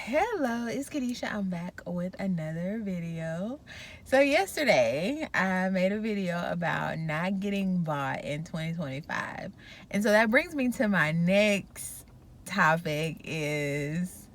Hello, it's Kadisha. I'm back with another video. So yesterday I made a video about not getting bought in 2025. And so that brings me to my next topic is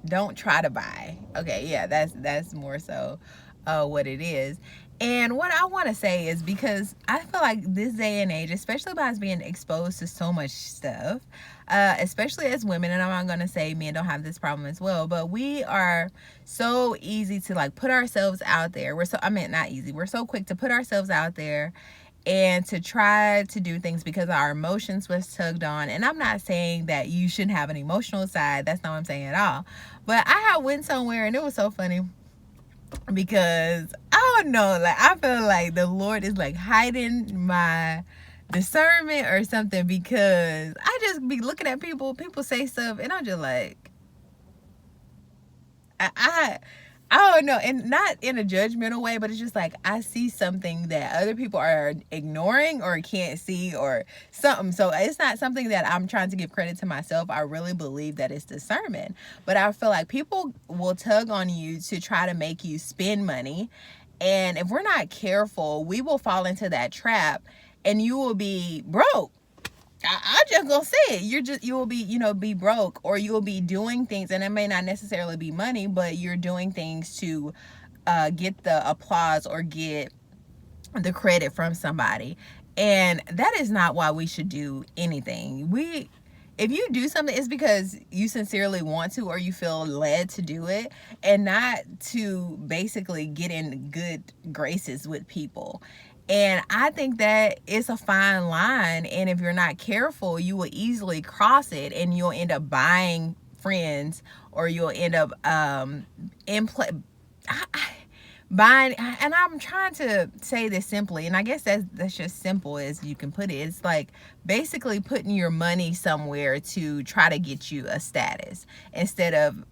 don't try to buy. Okay, yeah, that's more so what it is. And what I want to say is because I feel like this day and age, especially by us being exposed to so much stuff, especially as women, and I'm not going to say men don't have this problem as well, but we are so easy to like put ourselves out there. Not easy. We're so quick to put ourselves out there and to try to do things because our emotions was tugged on. And I'm not saying that you shouldn't have an emotional side. That's not what I'm saying at all. But I had went somewhere and it was so funny because I don't know, like I feel like the Lord is like hiding my discernment or something, because I just be looking at people say stuff and I'm just like I don't know, and not in a judgmental way, but it's just like I see something that other people are ignoring or can't see or something. So it's not something that I'm trying to give credit to myself. I really believe that it's discernment. But I feel like people will tug on you to try to make you spend money. And if we're not careful, we will fall into that trap and you will be broke. I just gonna say it. You will be, be broke, or you will be doing things, and it may not necessarily be money, but you're doing things to get the applause or get the credit from somebody. And that is not why we should do anything. If you do something, it's because you sincerely want to or you feel led to do it, and not to basically get in good graces with people. And I think that it's a fine line, and if you're not careful, you will easily cross it and you'll end up buying friends, or you'll end up in play buying. And I'm trying to say this simply, and I guess that's just simple as you can put it. It's like basically putting your money somewhere to try to get you a status, instead of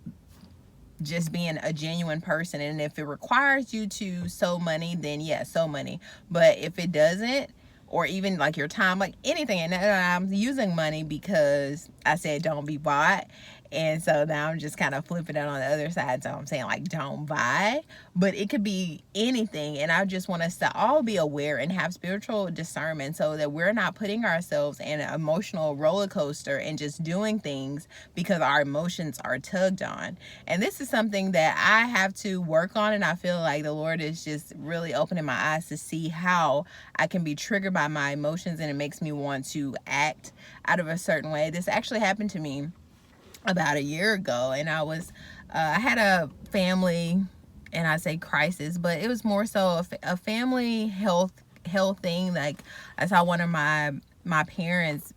just being a genuine person. And if it requires you to sow money, then yes, sow money. But if it doesn't, or even like your time, like anything, and I'm using money because I said don't be bought, and so now I'm just kind of flipping it on the other side. So I'm saying like don't buy, but it could be anything. And I just want us to all be aware and have spiritual discernment, so that we're not putting ourselves in an emotional roller coaster and just doing things because our emotions are tugged on. And this is something that I have to work on, and I feel like the Lord is just really opening my eyes to see how I can be triggered by my emotions, and it makes me want to act out of a certain way. This actually happened to me about a year ago, and I had a family, and I say crisis, but it was more so a family health thing. Like I saw one of my parents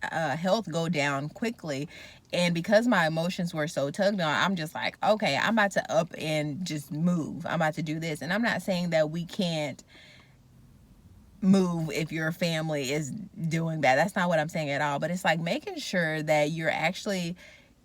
health go down quickly, and because my emotions were so tugged on, I'm just like, okay, I'm about to up and just move. I'm about to do this. And I'm not saying that we can't move if your family is doing bad. That's not what I'm saying at all. But it's like making sure that you're actually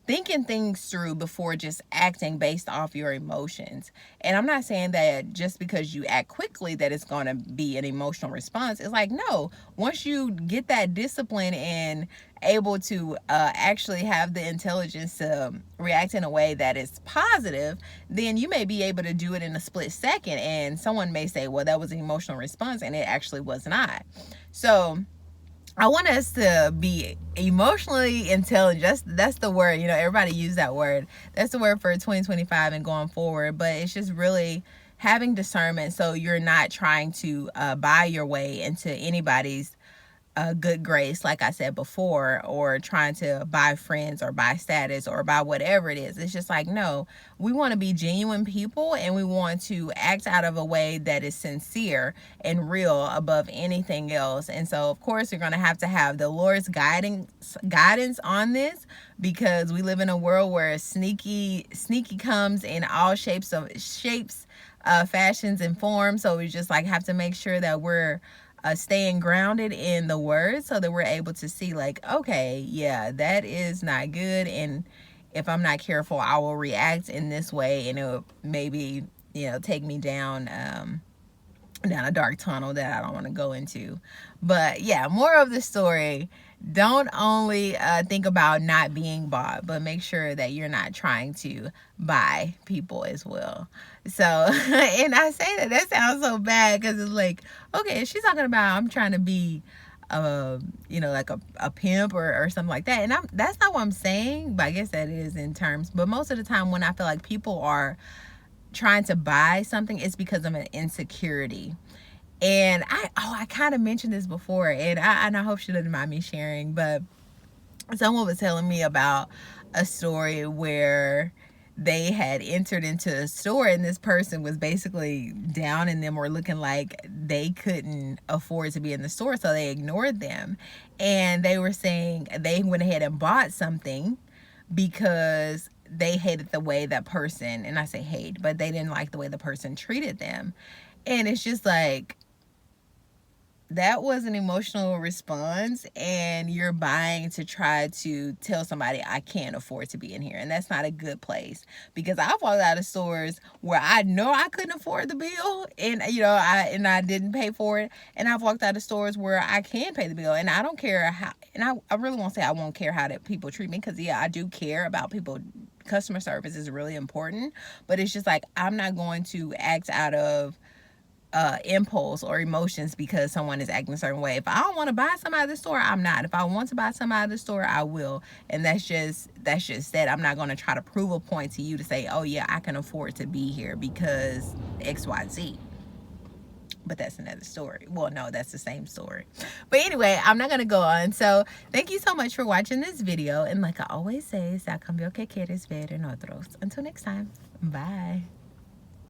thinking things through before just acting based off your emotions. And I'm not saying that just because you act quickly that it's going to be an emotional response. It's like, no, once you get that discipline and able to actually have the intelligence to react in a way that is positive, then you may be able to do it in a split second. And someone may say, well, that was an emotional response, and it actually was not. So I want us to be emotionally intelligent. That's the word. Everybody use that word. That's the word for 2025 and going forward. But it's just really having discernment, so you're not trying to buy your way into anybody's good grace, like I said before, or trying to buy friends or buy status or buy whatever it is. It's just like, no, we want to be genuine people, and we want to act out of a way that is sincere and real above anything else. And so, of course, you're going to have the Lord's guidance on this, because we live in a world where sneaky comes in all shapes, fashions, and forms. So we just like have to make sure that we're staying grounded in the word, so that we're able to see like, okay, yeah, that is not good, and if I'm not careful, I will react in this way, and it'll maybe take me down a dark tunnel that I don't want to go into. But yeah, more of the story don't only think about not being bought, but make sure that you're not trying to buy people as well. So, and I say that sounds so bad because it's like, okay, she's talking about I'm trying to be like a pimp or something like that, and that's not what I'm saying, but I guess that is in terms. But most of the time when I feel like people are trying to buy something, it's because of an insecurity. And I kind of mentioned this before, and I hope she doesn't mind me sharing, but someone was telling me about a story where they had entered into a store and this person was basically down in them or looking like they couldn't afford to be in the store, so they ignored them. And they were saying they went ahead and bought something because they hated the way that person, and I say hate, but they didn't like the way the person treated them. And it's just like, that was an emotional response, and you're buying to try to tell somebody I can't afford to be in here, and that's not a good place. Because I've walked out of stores where I know I couldn't afford the bill, and I didn't pay for it, and I've walked out of stores where I can pay the bill, and I don't care how, and I really won't say I won't care how that people treat me, because yeah, I do care about people. Customer service is really important, but it's just like, I'm not going to act out of impulse or emotions because someone is acting a certain way. If I don't want to buy something out of the store, I'm not. If I want to buy something out of the store, I will. And that's just that. I'm not going to try to prove a point to you to say, oh yeah, I can afford to be here because XYZ. But that's another story. Well, no, that's the same story. But anyway, I'm not going to go on. So thank you so much for watching this video. And like I always say, se a cambio que quieres ver en otros. Until next time, bye.